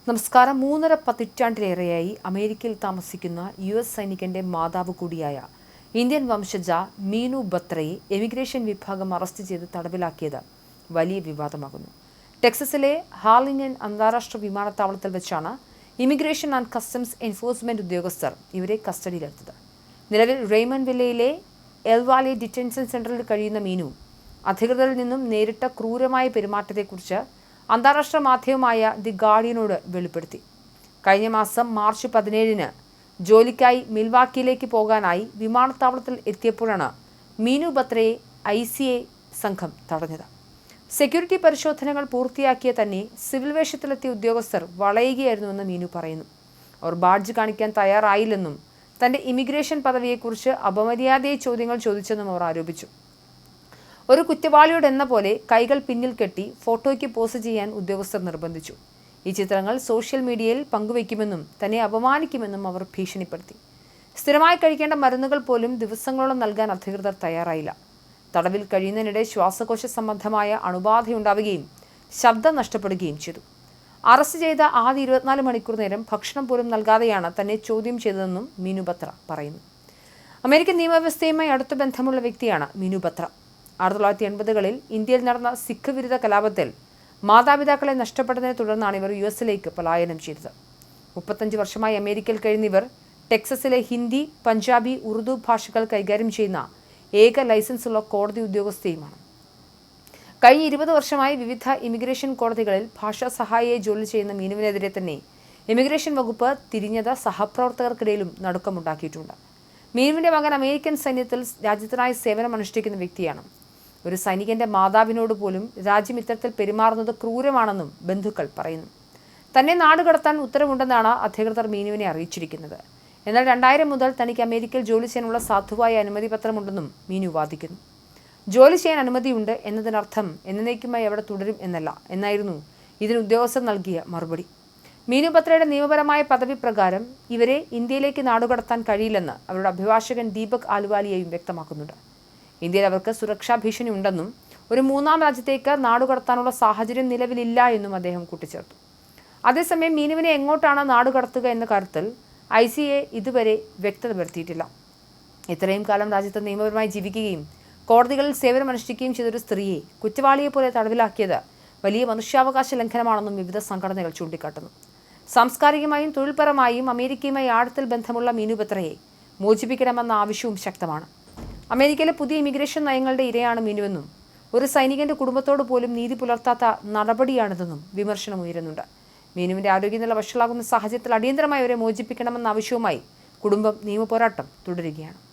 നമസ്കാരം. 3.5 പതിറ്റാണ്ടിലേറെയായി അമേരിക്കയിൽ താമസിക്കുന്ന US സൈനികന്റെ മാതാവ് കൂടിയായ ഇന്ത്യൻ വംശജ മീനു ബത്രയെ എമിഗ്രേഷൻ വിഭാഗം അറസ്റ്റ് ചെയ്ത് തടവിലാക്കിയത് വലിയ വിവാദമാകുന്നു. ടെക്സസിലെ ഹാർലിംഗൻ അന്താരാഷ്ട്ര വിമാനത്താവളത്തിൽ വെച്ചാണ് ഇമിഗ്രേഷൻ ആൻഡ് കസ്റ്റംസ് എൻഫോഴ്സ്മെന്റ് ഉദ്യോഗസ്ഥർ ഇവരെ കസ്റ്റഡിയിലെടുത്തത്. നിലവിൽ റെയ്മണ്ട് വില്ലയിലെ എൽവാലെ ഡിറ്റൻഷൻ സെന്ററിൽ കഴിയുന്ന മീനു അധികൃതരിൽ നിന്നും നേരിട്ട ക്രൂരമായ പെരുമാറ്റത്തെക്കുറിച്ച് അന്താരാഷ്ട്ര മാധ്യമമായ ദി ഗാർഡിയനോട് വെളിപ്പെടുത്തി. കഴിഞ്ഞ മാസം മാർച്ച് 17-ന് ജോലിക്കായി മിൽവാക്കിയിലേക്ക് പോകാനായി വിമാനത്താവളത്തിൽ എത്തിയപ്പോഴാണ് മീനു ബത്രയെ ICA സംഘം തടഞ്ഞത്. സെക്യൂരിറ്റി പരിശോധനകൾ പൂർത്തിയാക്കിയ തന്നെ സിവിൽ വേഷത്തിലെത്തിയ ഉദ്യോഗസ്ഥർ വളയുകയായിരുന്നുവെന്ന് മീനു പറയുന്നു. അവർ ബാഡ്ജ് കാണിക്കാൻ തയ്യാറായില്ലെന്നും തന്റെ ഇമിഗ്രേഷൻ പദവിയെക്കുറിച്ച് അപമര്യാദയായി ചോദ്യങ്ങൾ ചോദിച്ചെന്നും അവർ ആരോപിച്ചു. ഒരു കുറ്റവാളിയോടെന്ന പോലെ കൈകൾ പിന്നിൽ കെട്ടി ഫോട്ടോയ്ക്ക് പോസ് ചെയ്യാൻ ഉദ്യോഗസ്ഥർ നിർബന്ധിച്ചു. ഈ ചിത്രങ്ങൾ സോഷ്യൽ മീഡിയയിൽ പങ്കുവയ്ക്കുമെന്നും തന്നെ അപമാനിക്കുമെന്നും അവർ ഭീഷണിപ്പെടുത്തി. സ്ഥിരമായി കഴിക്കേണ്ട മരുന്നുകൾ പോലും ദിവസങ്ങളോളം നൽകാൻ അധികൃതർ തയ്യാറായില്ല. തടവിൽ കഴിയുന്നതിനിടെ ശ്വാസകോശ സംബന്ധമായ അണുബാധയുണ്ടാവുകയും ശബ്ദം നഷ്ടപ്പെടുകയും ചെയ്തു. അറസ്റ്റ് ചെയ്ത ആദ്യ 24 മണിക്കൂർ നേരം ഭക്ഷണം പോലും നൽകാതെയാണ് തന്നെ ചോദ്യം ചെയ്തതെന്നും മീനു ബത്ര പറയുന്നു. അമേരിക്കൻ നിയമവ്യവസ്ഥയുമായി അടുത്ത ബന്ധമുള്ള വ്യക്തിയാണ് മീനു ബത്ര. 1980-കളിൽ ഇന്ത്യയിൽ നടന്ന സിഖ് വിരുദ്ധ കലാപത്തിൽ മാതാപിതാക്കളെ നഷ്ടപ്പെട്ടതിനെ തുടർന്നാണ് ഇവർ US-ലേക്ക് പലായനം ചെയ്തത്. 35 വർഷമായി അമേരിക്കയിൽ കഴിയുന്ന ഇവർ ടെക്സസിലെ ഹിന്ദി, പഞ്ചാബി, ഉറുദു ഭാഷകൾ കൈകാര്യം ചെയ്യുന്ന ഏക ലൈസൻസുള്ള കോടതി ഉദ്യോഗസ്ഥയുമാണ്. കഴിഞ്ഞ 20 വർഷമായി വിവിധ ഇമിഗ്രേഷൻ കോടതികളിൽ ഭാഷാ സഹായിയായി ജോലി ചെയ്യുന്ന മീനുവിനെതിരെ തന്നെ ഇമിഗ്രേഷൻ വകുപ്പ് തിരിഞ്ഞത് സഹപ്രവർത്തകർക്കിടയിലും നടുക്കമുണ്ടാക്കിയിട്ടുണ്ട്. മീനുവിന്റെ മകൻ അമേരിക്കൻ സൈന്യത്തിൽ രാജ്യത്തിനായി സേവനമനുഷ്ഠിക്കുന്ന വ്യക്തിയാണ്. ഒരു സൈനികന്റെ മാതാവിനോട് പോലും രാജ്യം ഇത്തരത്തിൽ പെരുമാറുന്നത് ക്രൂരമാണെന്നും ബന്ധുക്കൾ പറയുന്നു. തന്നെ നാടുകടത്താൻ ഉത്തരവുണ്ടെന്നാണ് അധികൃതർ മീനുവിനെ അറിയിച്ചിരിക്കുന്നത്. എന്നാൽ 2000 മുതൽ തനിക്ക് അമേരിക്കയിൽ ജോലി ചെയ്യാനുള്ള സാധുവായ അനുമതി പത്രമുണ്ടെന്നും മീനു വാദിക്കുന്നു. ജോലി ചെയ്യാൻ അനുമതിയുണ്ട് എന്നതിനർത്ഥം എന്നേക്കുമായി അവിടെ തുടരും എന്നല്ല എന്നായിരുന്നു ഇതിന് ഉദ്യോഗസ്ഥർ നൽകിയ മറുപടി. മീനു ബത്രയുടെ നിയമപരമായ പദവി പ്രകാരം ഇവരെ ഇന്ത്യയിലേക്ക് നാടുകടത്താൻ കഴിയില്ലെന്ന് അവരുടെ അഭിഭാഷകൻ ദീപക് ആലുവാലിയയും വ്യക്തമാക്കുന്നുണ്ട്. ഇന്ത്യയിൽ അവർക്ക് സുരക്ഷാ ഭീഷണി ഉണ്ടെന്നും ഒരു മൂന്നാം രാജ്യത്തേക്ക് നാടുകടത്താനുള്ള സാഹചര്യം നിലവിലില്ല എന്നും അദ്ദേഹം കൂട്ടിച്ചേർത്തു. അതേസമയം മീനുവിനെ എങ്ങോട്ടാണ് നാടുകടത്തുക എന്ന കാര്യത്തിൽ ICA ഇതുവരെ വ്യക്തത വരുത്തിയിട്ടില്ല. ഇത്രയും കാലം രാജ്യത്ത് നിയമപരമായി ജീവിക്കുകയും കോടതികളിൽ സേവനമനുഷ്ഠിക്കുകയും ചെയ്തൊരു സ്ത്രീയെ കുറ്റവാളിയെപ്പോലെ തടവിലാക്കിയത് വലിയ മനുഷ്യാവകാശ ലംഘനമാണെന്നും വിവിധ സംഘടനകൾ ചൂണ്ടിക്കാട്ടുന്നു. സാംസ്കാരികമായും തൊഴിൽപരമായും അമേരിക്കയുമായി ആഴത്തിൽ ബന്ധമുള്ള മീനു ബത്രയെ മോചിപ്പിക്കണമെന്ന ആവശ്യവും ശക്തമാണ്. അമേരിക്കയിലെ പുതിയ ഇമിഗ്രേഷൻ നയങ്ങളുടെ ഇരയാണ് മീനുവെന്നും ഒരു സൈനികന്റെ കുടുംബത്തോട് പോലും നീതി പുലർത്താത്ത നടപടിയാണിതെന്നും വിമർശനം ഉയരുന്നുണ്ട്. മീനുവിന്റെ ആരോഗ്യനില വഷളാകുന്ന സാഹചര്യത്തിൽ അടിയന്തരമായി അവരെ മോചിപ്പിക്കണമെന്ന ആവശ്യവുമായി കുടുംബം നിയമപോരാട്ടം തുടരുകയാണ്.